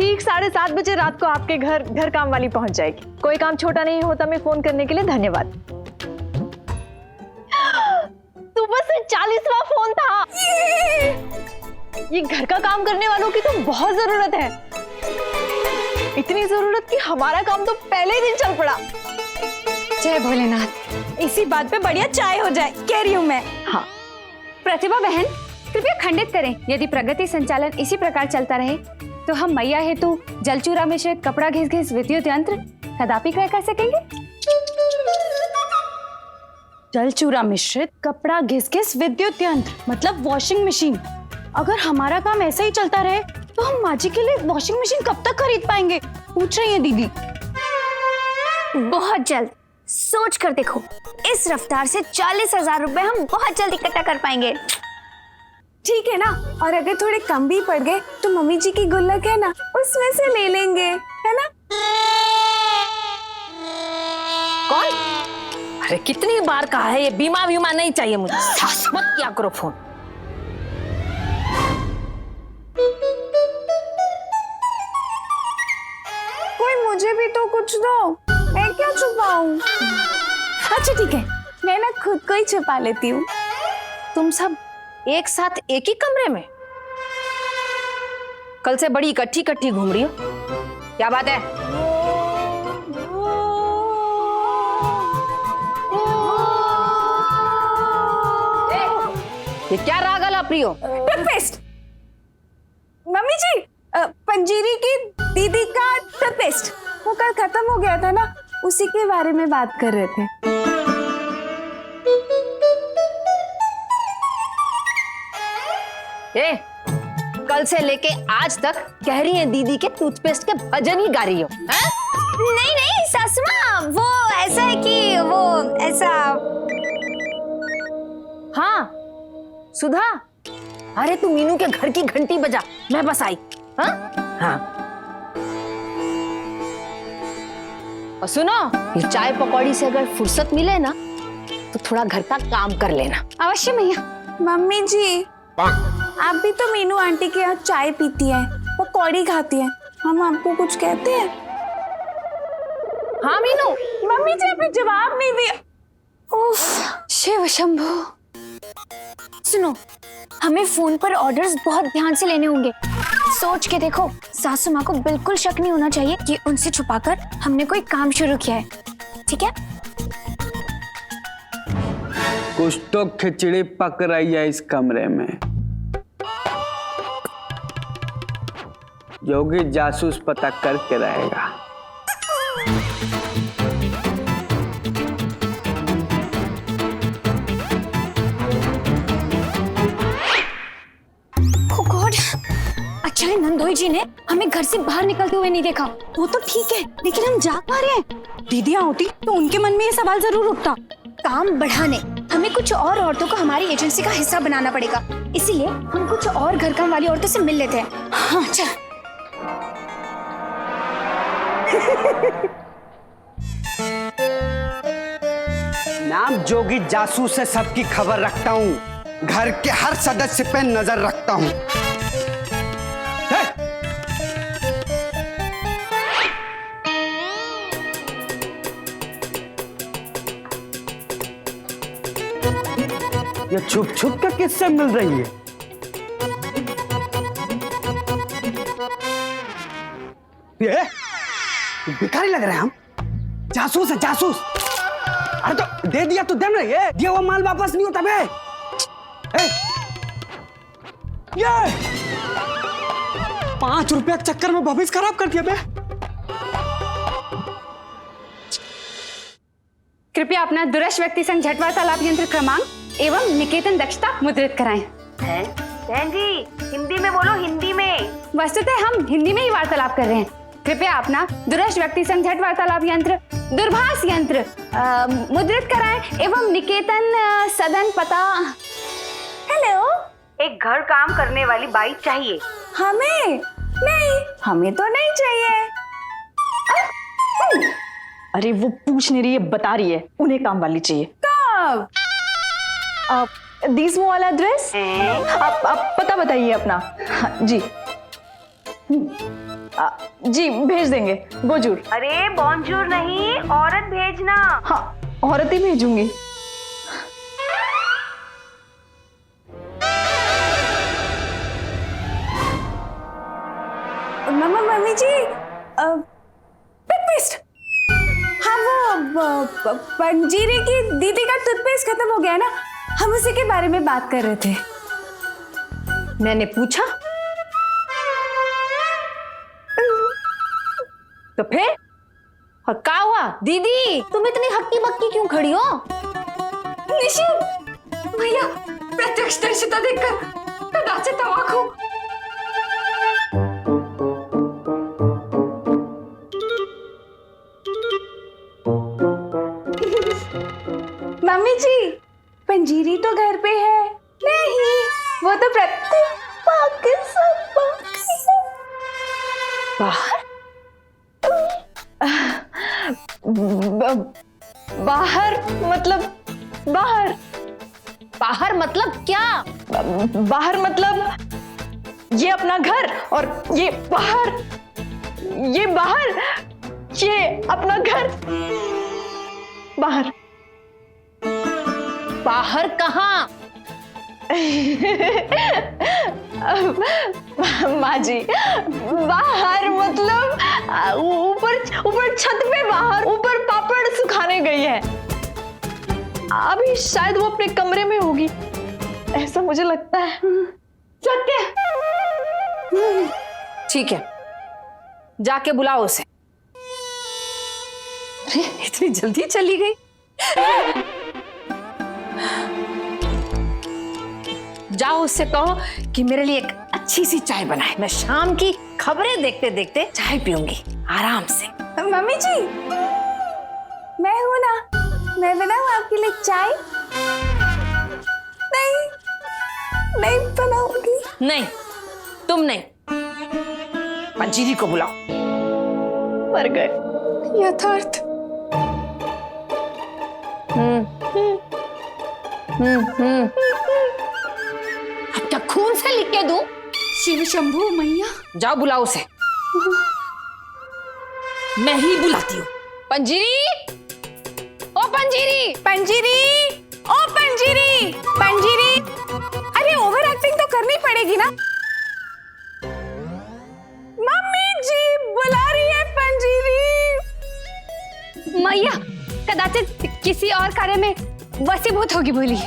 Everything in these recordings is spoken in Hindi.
ठीक 7:30 बजे रात को आपके घर काम वाली पहुंच जाएगी। कोई काम छोटा नहीं होता। मैं फोन करने के लिए धन्यवाद। सुबह से 40वां फोन था। ये घर का काम करने वालों की तो बहुत जरूरत है। इतनी जरूरत कि हमारा काम तो पहले ही दिन चल पड़ा। जय भोलेनाथ। इसी बात पे बढ़िया चाय हो जाए कह रही हूँ मैं। हाँ प्रतिभा बहन, कृपया खंडित करें। यदि प्रगति संचालन इसी प्रकार चलता रहे तो हम मैया हेतु जलचूरा मिश्रित कपड़ा घिस घिस विद्युत यंत्र कदापि क्रय कर सकेंगे। जलचूरा मिश्रित कपड़ा घिस घिस विद्युत यंत्र मतलब वॉशिंग मशीन। अगर हमारा काम ऐसे ही चलता रहे तो हम माँ जी के लिए वॉशिंग मशीन कब तक खरीद पाएंगे, पूछ रही है दीदी। बहुत जल्द। सोच कर देखो, इस रफ्तार से 40,000 रुपए हम बहुत जल्द इकट्ठा कर पाएंगे। ठीक है ना, और अगर थोड़े कम भी पड़ गए तो मम्मी जी की गुल्लक है ना, उसमें से ले लेंगे, है ना? कौन? अरे कितनी बार कहा है, ये बीमा वीमा नहीं चाहिए मुझे। मत क्या करो फोन। कोई मुझे भी तो कुछ दो, मैं क्या छुपाऊं? अच्छा ठीक है, मैं ना खुद को ही छुपा लेती हूँ। तुम सब एक साथ एक ही कमरे में? कल से बड़ी इकट्ठी घूम रही हो, क्या बात है? ये क्या राग अलाप रही हो? टूथपेस्ट। मम्मी जी, पंजीरी की दीदी का टूथपेस्ट वो कल खत्म हो गया था ना, उसी के बारे में बात कर रहे थे। ए, कल से लेके आज तक कह रही है दीदी के टूथपेस्ट के भजन ही गा रही हो। नहीं नहीं सासू माँ, वो ऐसा है कि वो ऐसा। हाँ सुधा, अरे तू मीनू के घर की घंटी बजा, मैं बस आई। हाँ हाँ। और सुनो, ये चाय पकौड़ी से अगर फुर्सत मिले ना तो थोड़ा घर का काम कर लेना। अवश्य मैया। मम्मी जी, आप भी तो मीनू आंटी के यहाँ चाय पीती है, पकौड़ी खाती है, हम आपको कुछ कहते हैं? हाँ मीनू। मम्मी जी आपने जवाब नहीं दिया। उफ, शिव शंभू। सुनो, हमें फोन पर ऑर्डर्स बहुत ध्यान से लेने होंगे। सोच के देखो, सासू माँ को बिल्कुल शक नहीं होना चाहिए कि उनसे छुपाकर हमने कोई काम शुरू किया है, ठीक है? कुछ तो खिचड़ी पक रही है इस कमरे में। योगी जासूस पता करके रहेगा। Oh God! अच्छा है नंदोई जी ने हमें घर से बाहर निकलते हुए नहीं देखा। वो तो ठीक है, लेकिन हम जा पा रहे हैं। दीदियाँ होती तो उनके मन में ये सवाल जरूर उठता। काम बढ़ाने हमें कुछ और औरतों को हमारी एजेंसी का हिस्सा बनाना पड़ेगा, इसीलिए हम कुछ और घर काम वाली औरतों से मिल लेते हैं। हाँ चल। नाम जोगी जासूस से सबकी खबर रखता हूँ, घर के हर सदस्य पे नजर रखता हूँ। ये छुप छुप के किससे मिल रही है? ये भिखारी लग रहे हैं हम। जासूस है जासूस। अरे तो दे दिया तो देना, ये दिया हुआ माल वापस नहीं होता बे। ये 5 रुपया के चक्कर में भविष्य खराब कर दिया बे। कृपया अपना दूरस्थ व्यक्ति संघ झट वार्तालाप यंत्र क्रमांक एवं निकेतन दक्षता मुद्रित कराएं। बहन जी, हिंदी में बोलो, हिंदी में। वस्तुतः हम हिंदी में ही वार्तालाप कर रहे हैं। कृपया अपना दूरस्थ व्यक्ति संघ झट वार्तालाप यंत्र दूरभाष यंत्र मुद्रित कराएं एवं निकेतन सदन पता। हेलो, एक घर काम करने वाली बाई चाहिए। हमें नहीं, हमें तो नहीं चाहिए। अरे वो पूछ नहीं रही है, बता रही है, उन्हें काम वाली चाहिए। कब? दिस वाला एड्रेस। आप पता बताइए अपना। हाँ, जी। जी भेज देंगे बोजूर। अरे बॉन्जूर नहीं, औरत भेजना। हाँ औरत ही भेजूंगी। मम्मी जी टूथपेस्ट। हाँ वो पंजीरी की दीदी का टूथपेस्ट खत्म हो गया ना, हम उसी के बारे में बात कर रहे थे। मैंने पूछा तो फिर और क्या हुआ? दीदी तुम इतनी हक्की बक्की क्यों खड़ी हो? निशित भैया प्रत्यक्षदर्शिता देखकर कदाचित अवाक हो। मम्मी जी पंजीरी तो घर पे है। नहीं वो तो प्रतिभा के साथ बाहर? बाहर मतलब बाहर। बाहर मतलब क्या? बाहर मतलब ये अपना घर और ये बाहर, ये बाहर, ये अपना घर। बाहर। बाहर कहाँ? माँ जी बाहर मतलब ऊपर ऊपर छत पे बाहर, ऊपर पापड़ सुखाने गई है। अभी शायद वो अपने कमरे में होगी, ऐसा मुझे लगता है। सत्य। ठीक है जाके बुलाओ उसे। अरे इतनी जल्दी चली गई। जाओ उससे कहो कि मेरे लिए एक अच्छी सी चाय बनाए। मैं शाम की खबरें देखते देखते चाय पीऊंगी आराम से। मम्मी जी मैं हूं ना, मैं बनाऊं आपके लिए चाय? नहीं नहीं बनाऊंगी। नहीं तुम नहीं, पंजीरी को बुलाओ। मर गए। यथार्थ। अब क्या खून से लिख के दूं? शिव शंभू मैया। जाओ बुलाओ उसे। मैं ही बुलाती हूँ। पंजीरी, ओ पंजीरी। पंजीरी, ओ पंजीरी, पंजीरी। अरे ओवर एक्टिंग तो करनी पड़ेगी ना। मम्मी जी बुला रही है पंजीरी। मैया कदाचित किसी और कार्य में वसीभूत होगी बोली।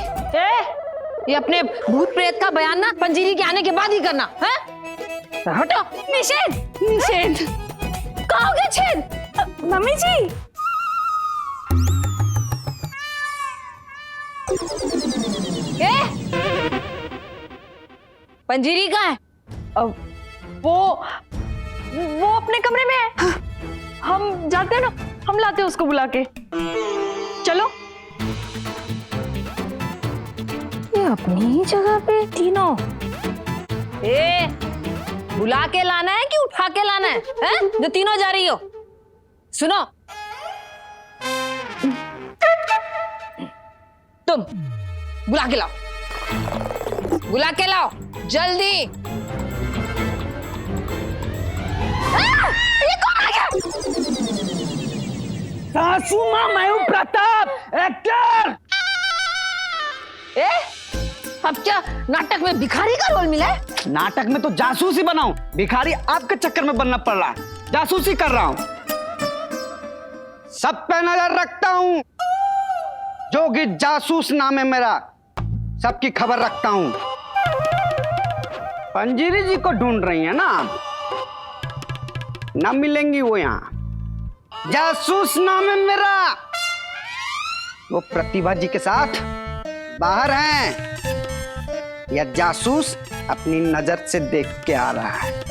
ये अपने भूत प्रेत का बयान ना पंजीरी के आने के बाद ही करना है। हटो। निषेध निषेध। कहाँ हो गया छेद? मम्मी जी पंजीरी कहाँ है? वो अपने कमरे में है। हम जाते हैं ना, हम लाते हैं उसको बुला के। चलो। ये अपनी ही जगह पे तीनों। बुला के लाना है कि उठा के लाना है? जो तीनों जा रही हो? सुनो तुम बुला के लाओ, बुला के लाओ जल्दी। ये कौन आ गया? सासू माँ मैं हूँ प्रताप, एक्टर। अब क्या नाटक में भिखारी का रोल मिला है? नाटक में तो जासूस ही बनाऊं, भिखारी आपके चक्कर में बनना पड़ रहा है। जासूसी कर रहा हूं, सब पे नजर रखता हूं। जोगी जासूस नाम है मेरा, सबकी खबर रखता हूं। पंजीरी जी को ढूंढ रही है ना आप? ना मिलेंगी वो यहां। जासूस नाम है मेरा। वो प्रतिभा जी के साथ बाहर हैं, या जासूस अपनी नजर से देख के आ रहा है।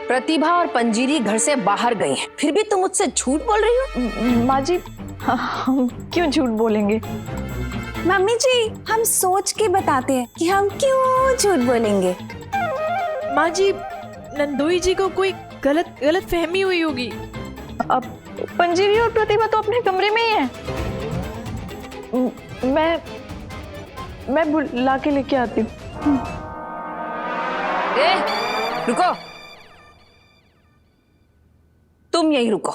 प्रतिभा और पंजीरी घर से बाहर गई हैं, फिर भी तुम मुझसे झूठ बोल रही हो? माँ जी हम क्यों झूठ बोलेंगे? मम्मी जी हम सोच के बताते हैं कि हम क्यों झूठ बोलेंगे। माँ जी नंदोई जी को कोई गलत फहमी हुई होगी। अब पंजीरी और प्रतिभा तो अपने कमरे में ही है। मैं बुला के लेके आती हूँ। ए, रुको, तुम यहीं रुको,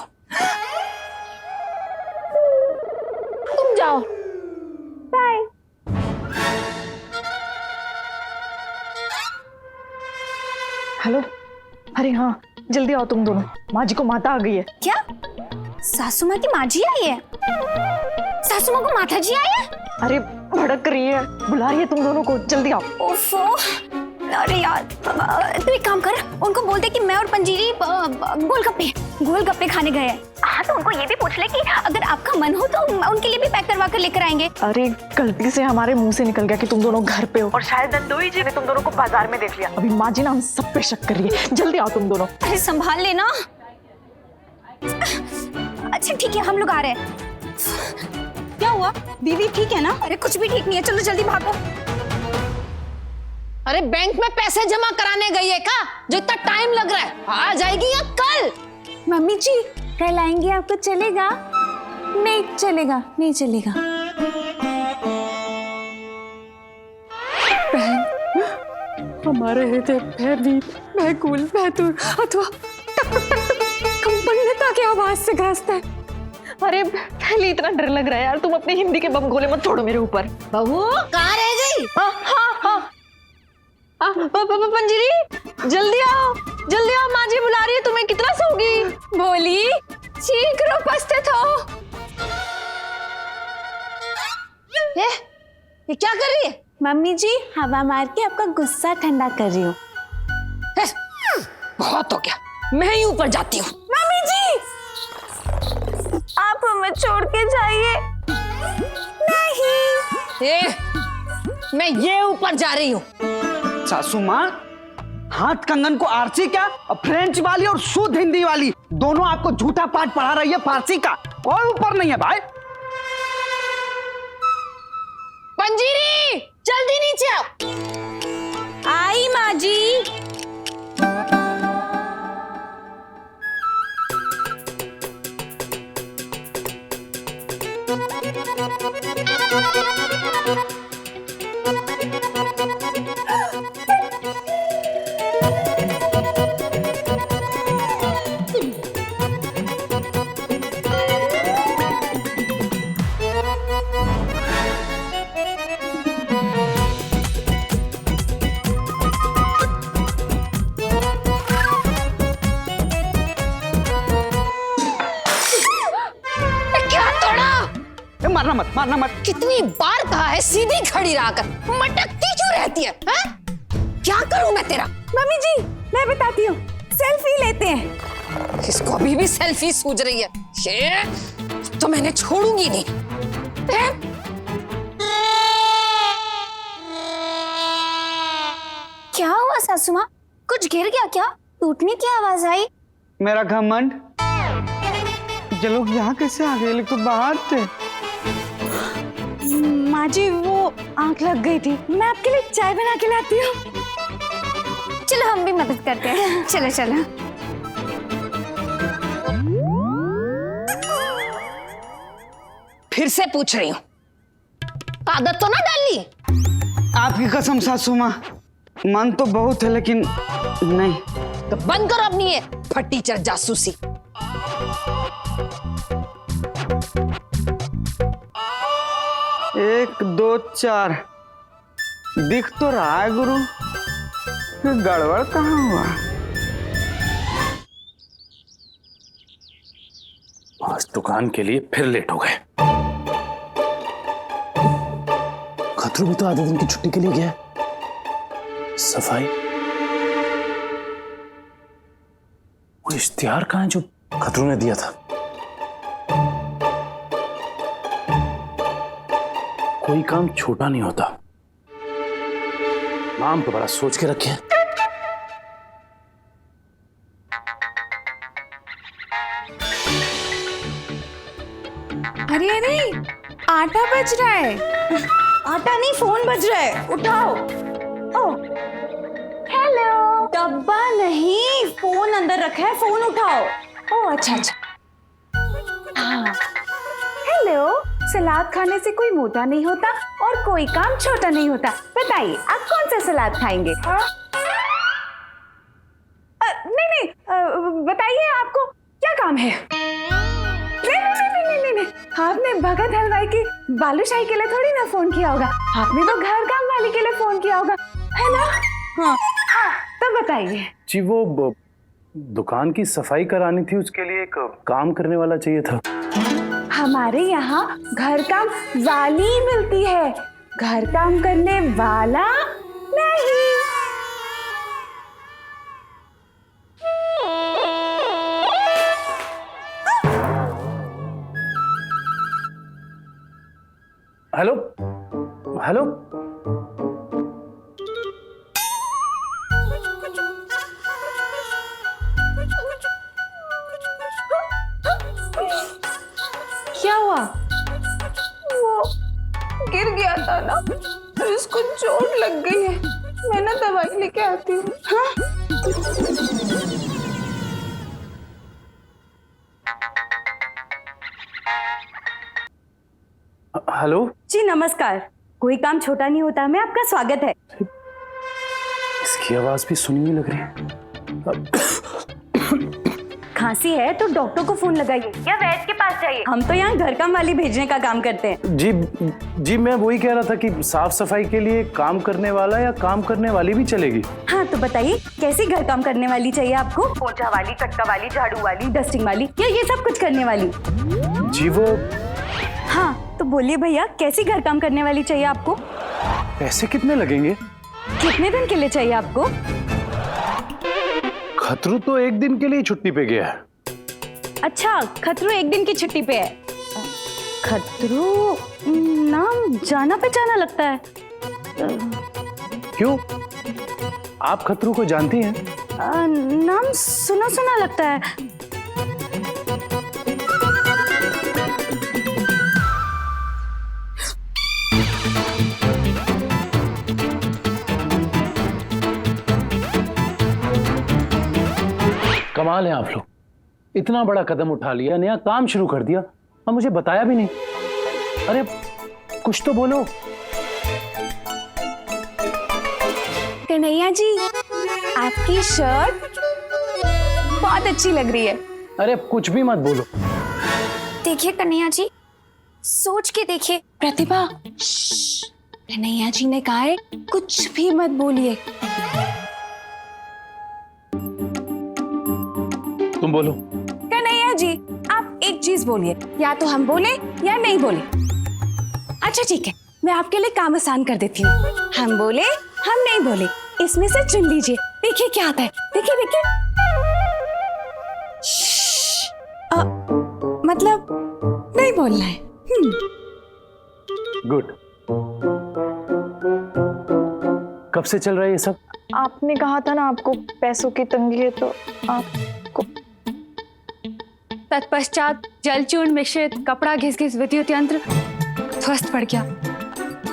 तुम जाओ। बाय। हेलो, अरे हाँ जल्दी आओ तुम दोनों, माँ जी को माता आ गई है। क्या सासू माँ की माँ जी आई है? सासू माँ को माता जी आई है? अरे भड़क रही है, बुला रही है तुम दोनों को, जल्दी आओ। ओफो, अरे यार तू एक काम कर, उनको बोल दे कि मैं और पंजीरी गोलगप्पे खाने गए हैं। हाँ तो उनको ये भी पूछ ले कि अगर आपका मन हो तो उनके लिए भी पैक करवा कर लेकर आएंगे। अरे गलती से हमारे मुंह से निकल गया कि तुम दोनों घर पे हो, और शायद नंदोई जी ने तुम दोनों को बाजार में देख लिया। अभी माँ जी ना हम सब पे शक कर रही है, जल्दी आओ तुम दोनों। अरे संभाल लेना। अच्छा ठीक है, हम लोग आ रहे हैं। क्या हुआ दीदी, ठीक है ना? अरे कुछ भी ठीक नहीं है, चलो जल्दी भागो। अरे बैंक में पैसे जमा कराने गई है क्या, जो इतना टाइम लग रहा है? आ जाएगी या कल? मम्मी जी कल आएंगे, आपको चलेगा? नहीं चलेगा, नहीं चलेगा। हमारे हृदय भयभीत, व्याकुल, बैतुर अथवा कंपन की आवाज से ग्रस्त है। अरे पहले इतना डर लग रहा है यार, तुम अपने हिंदी के बम गोले मत छोड़ो मेरे ऊपर। बहू कहाँ रह गई? पंजीरी जल्दी आओ, जल्दी आओ, माँ जी बुला रही है तुम्हें, कितना सोगी? बोली शीघ्र उपस्थित हो। ये क्या कर रही है? मम्मी जी हवा मार के आपका गुस्सा ठंडा कर रही हूँ। बहुत हो गया, मैं ही ऊपर जाती हूँ। मम्मी जी आप हमें छोड़ के जाइए। नहीं, मैं ये ऊपर जा रही हूँ। सासू माँ, हाथ कंगन को आरसी क्या, और फ्रेंच वाली और शुद्ध हिंदी वाली दोनों आपको झूठा पाठ पढ़ा रही है फारसी का, और ऊपर नहीं है भाई। पंजीरी जल्दी नीचे आओ। आई माँ जी। मारना मत। कितनी बार कहा है सीधी खड़ी रहकर, मटकती क्यों रहती है? क्या करूं मैं तेरा? मम्मी जी मैं बताती हूँ, सेल्फी लेते हैं। इसको अभी भी सेल्फी सूझ रही है, ये तो मैंने छोड़ूंगी नहीं। क्या हुआ सासू माँ, कुछ गिर गया क्या? टूटने की आवाज आई। मेरा घमंड। ये लोग यहाँ कैसे आ गए? लोग तो बाहर थे। माँ जी वो आंख लग गई थी, मैं आपके लिए चाय बना के लाती हूँ। चलो हम भी मदद करते हैं। चलो चलो। फिर से पूछ रही हूँ, आदत तो ना डाली? आपकी कसम सासू माँ, मन तो बहुत है लेकिन नहीं। तो बंद करो अपनी ये फटीचर जासूसी। 1 2 4 दिख तो रहा है गुरु, फिर गड़बड़ कहाँ हुआ? आज दुकान के लिए फिर लेट हो गए। खतरू भी तो आधे दिन की छुट्टी के लिए गया है। सफाई, वो इश्तिहार कहाँ है जो खतरू ने दिया था? कोई काम छोटा नहीं होता, नाम तो बड़ा सोच के रखे। अरे अरे आटा बज रहा है। आटा नहीं, फोन बज रहा है, उठाओ। ओ हेलो। डब्बा नहीं, फोन अंदर रखा है, फोन उठाओ। ओ अच्छा अच्छा। हाँ हेलो। सलाद खाने से कोई मोटा नहीं होता और कोई काम छोटा नहीं होता। बताइए आप कौन सा सलाद खाएंगे? नहीं, बताइए आपको क्या काम है? नहीं, आपने भगत हलवाई की बालूशाही के लिए थोड़ी ना फोन किया होगा, आपने तो घर काम वाली के लिए फोन किया होगा, है ना? हाँ, तो बताइए। जी वो दुकान की सफाई करानी थी, उसके लिए एक काम करने वाला चाहिए था। हमारे यहाँ घर काम वाली मिलती है, घर काम करने वाला नहीं। हेलो हेलो, क्या हुआ? वो गिर गया था ना, तो इसको चोट लग गई है। मैं ना दवाई लेके आती हूँ। हाँ? हेलो जी नमस्कार। कोई काम छोटा नहीं होता में आपका स्वागत है। इसकी आवाज भी सुनी हुई लग रही है। खांसी है तो डॉक्टर को फोन लगाइए या वैद्य के पास जाइए। हम तो यहाँ घर काम वाली भेजने का काम करते हैं। जी मैं वही कह रहा था कि साफ सफाई के लिए काम करने वाला या काम करने वाली भी चलेगी। हाँ तो बताइए कैसी घर काम करने वाली चाहिए आपको? पोछा वाली, चटका वाली, झाड़ू वाली। डस्टिंग वाली या ये सब कुछ करने वाली? जी वो हाँ तो बोलिए भैया कैसी घर काम करने वाली चाहिए आपको? पैसे कितने लगेंगे? कितने दिन के लिए चाहिए आपको? खतरू तो एक दिन के लिए छुट्टी पे गया है। अच्छा खतरू एक दिन की छुट्टी पे है। खतरू नाम जाना पहचाना लगता है। क्यों, आप खतरू को जानती हैं? नाम सुना सुना लगता है। कमाल है आप लोग, इतना बड़ा कदम उठा लिया, नया काम शुरू कर दिया और मुझे बताया भी नहीं। अरे कुछ तो बोलो। कन्हैया जी आपकी शर्ट बहुत अच्छी लग रही है। अरे कुछ भी मत बोलो। देखिए कन्हैया जी, सोच के देखिए। प्रतिभा, कन्हैया जी ने कहा है कुछ भी मत बोलिए। तुम बोलो। कन्हैया जी आप एक चीज बोलिए, या तो हम बोले या नहीं बोले। अच्छा ठीक है, मैं आपके लिए काम आसान कर देती हूँ। हम बोले हम नहीं बोले, इसमें से चुन लीजिए। देखिए क्या आता है। देखिए देखिए। मतलब नहीं बोलना है। गुड। कब से चल रहा है ये सब? आपने कहा था ना आपको पैसों की तंगी है, तो आपको। तत्पश्चात जलचूर्ण मिश्रित कपड़ा घिस घिस विद्युत यंत्र ध्वस्त पड़ गया।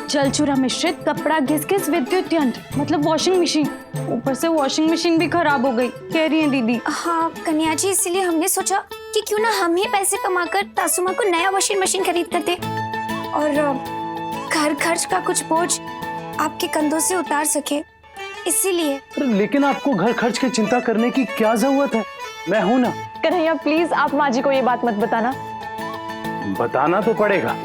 जलचूरा मिश्रित कपड़ा घिस घिस विद्युत यंत्र मतलब वॉशिंग मशीन। ऊपर से वॉशिंग मशीन भी खराब हो गई, कह रही है दीदी। हाँ कन्हैया जी, इसीलिए हमने सोचा कि क्यों ना हम ही पैसे कमाकर तासू माँ को नया वॉशिंग मशीन खरीद कर दे और घर खर्च का कुछ बोझ आपके कंधों से उतार सके, इसीलिए। लेकिन आपको घर खर्च की चिंता करने की क्या जरूरत है? मैं हूं ना। कन्हैया प्लीज आप माँ जी को ये बात मत बताना। बताना तो पड़ेगा।